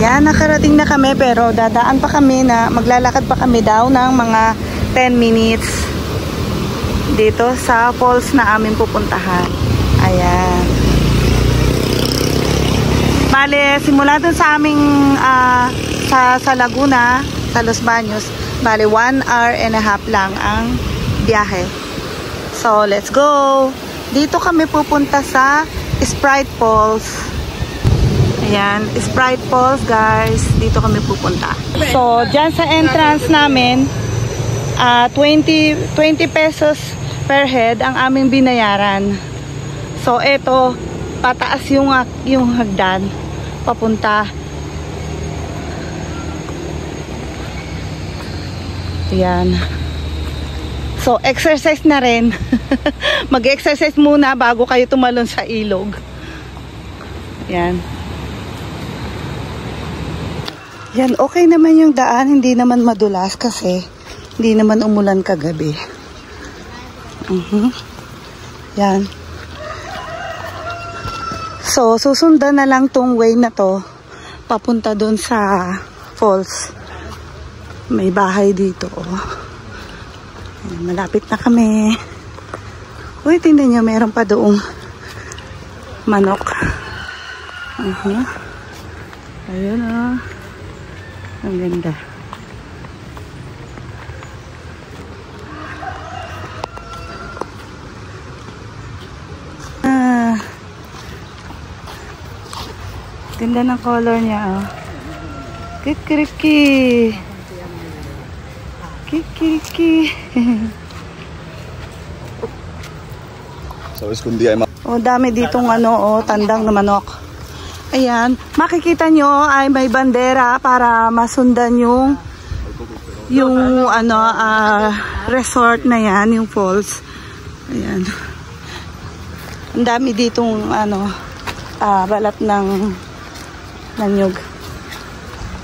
Ayan, nakarating na kami pero dadaan pa kami na maglalakad pa kami daw ng mga 10 minutes dito sa falls na aming pupuntahan. Ayan. Bale, simula dun sa aming sa Laguna, sa Los Baños, bale 1 hour and a half lang ang biyahe. So, let's go! Dito kami pupunta sa Sprite Falls. Ayan, Sprite Falls guys. Dito kami pupunta. So, dyan sa entrance namin, 20 pesos per head ang aming binayaran. So, eto, pataas yung hagdan. Papunta. Ayan. So, exercise na rin. Mag-exercise muna bago kayo tumalon sa ilog. Ayan. Yan, okay naman yung daan. Hindi naman madulas kasi hindi naman umulan kagabi. Yan. So, susundan na lang tong way na to papunta doon sa falls. May bahay dito. Ayan, malapit na kami. Uy, tingnan nyo, meron pa doong manok. Ayun o. Ang ganda. Ganda ng color niya, oh. Kikiriki. Kikiriki. Oh, dami ditong tandang na manok. Ayan, makikita nyo ay may bandera para masundan yung resort na yan, yung falls. Ayan. Ang dami ditong balat ng nyug.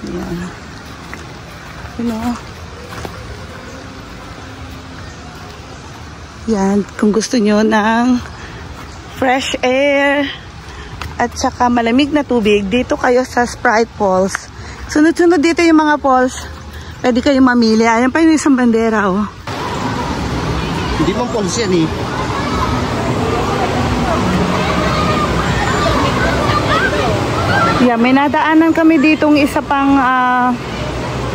Ayan. Yan, kung gusto nyo ng fresh air at saka malamig na tubig, dito kayo sa Sprite Falls. Sunod-sunod dito yung mga falls. Pwede kayo mamili. Ayan pa yung isang bandera, oh. Hindi pang falls yan, eh. Yeah, may nadaanan kami ditong isa pang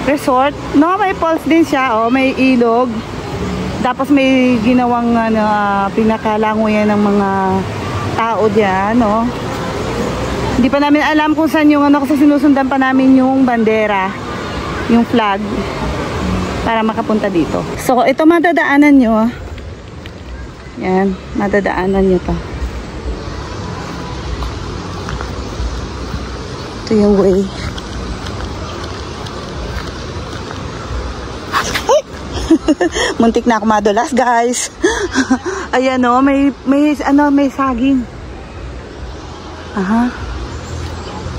resort. No, may falls din siya, oh. May ilog. Tapos may ginawang pinakalangoyan ng mga tao diyan, no. Hindi pa namin alam kung saan yung kasi sinusundan pa namin yung bandera, yung flag para makapunta dito. So, ito madadaanan nyo. Yan, madadaanan nyo to. Ito yung way. Muntik na ako madulas, guys. Ayan, oh, may saging.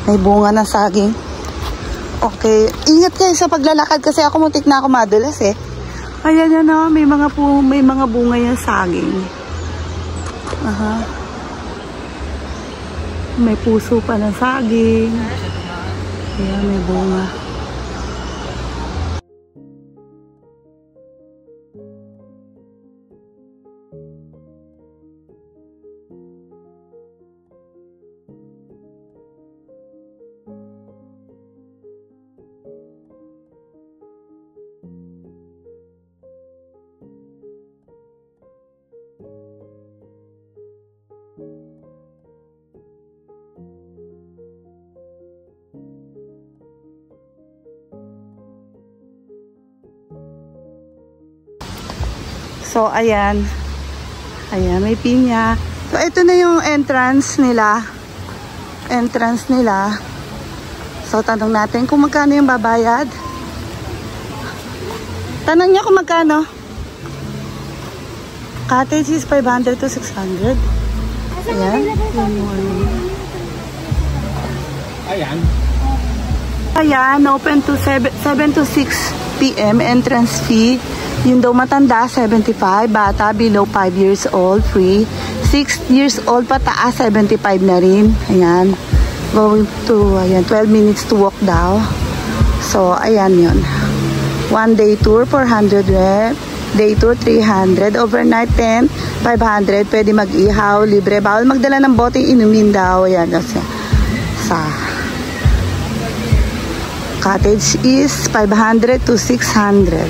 May bunga ng saging. Okay, ingat kayo sa paglalakad kasi ako muntik na ako madulas, eh. Ayan, oh, may mga bunga yung saging. May puso pa ng saging. Ayan, may bunga. So, ayan. Ayan, may pinya. So, ito na yung entrance nila. So, tanong natin kung magkano yung babayad. Tanong niya kung magkano. Cottage is 500 to 600. Ayan. Ayan, open to 7 to 6 p.m. Entrance fee. Yung daw matanda, 75. Bata, below 5 years old, free. 6 years old pataas, 75 na rin. Ayan. Going to, ayan, 12 minutes to walk daw. So, ayan yun. 1 day tour, 400 rep. Day tour, 300. Overnight tent, 500. Pwede mag-ihaw, libre. Bawal magdala ng bote, inumin daw. Ayan, sa cottage is 500 to 600.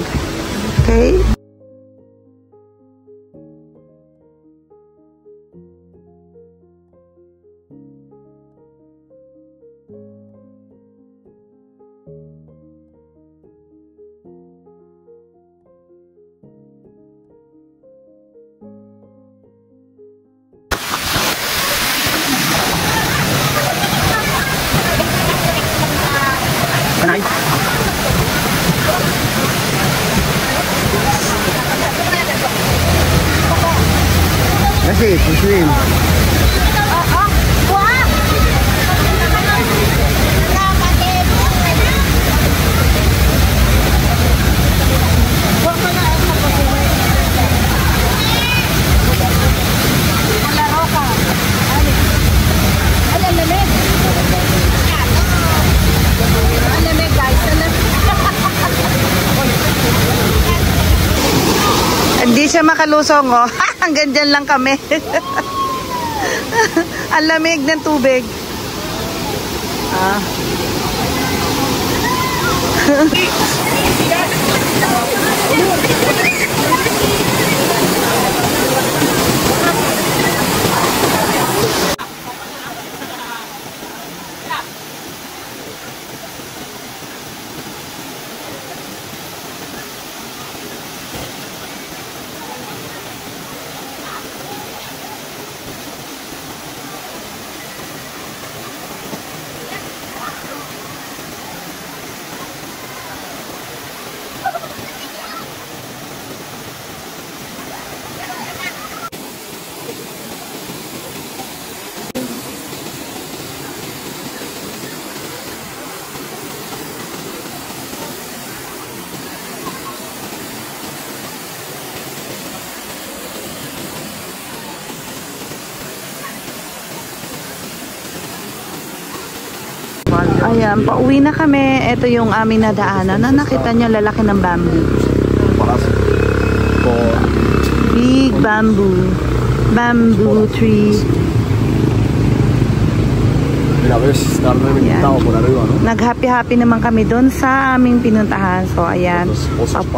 Okay? Kasi, swim. Hindi siya makalusong, oh. Hanggang dyan lang kami. Ang lamig ng tubig. Ah. Ayan, pauwi na kami. Ito yung aming nadaanan. Na nakita nyo, lalaki ng bamboo. Big bamboo. Bamboo tree. Nag-happy-happy naman kami doon sa aming pinuntahan. So, ayan.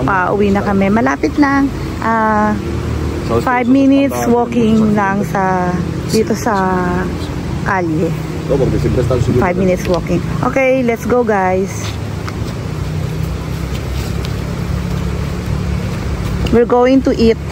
Pauwi na kami. Malapit lang. 5 minutes walking lang sa dito sa kalye. 5 minutes walking. Okay, let's go, guys. We're going to eat.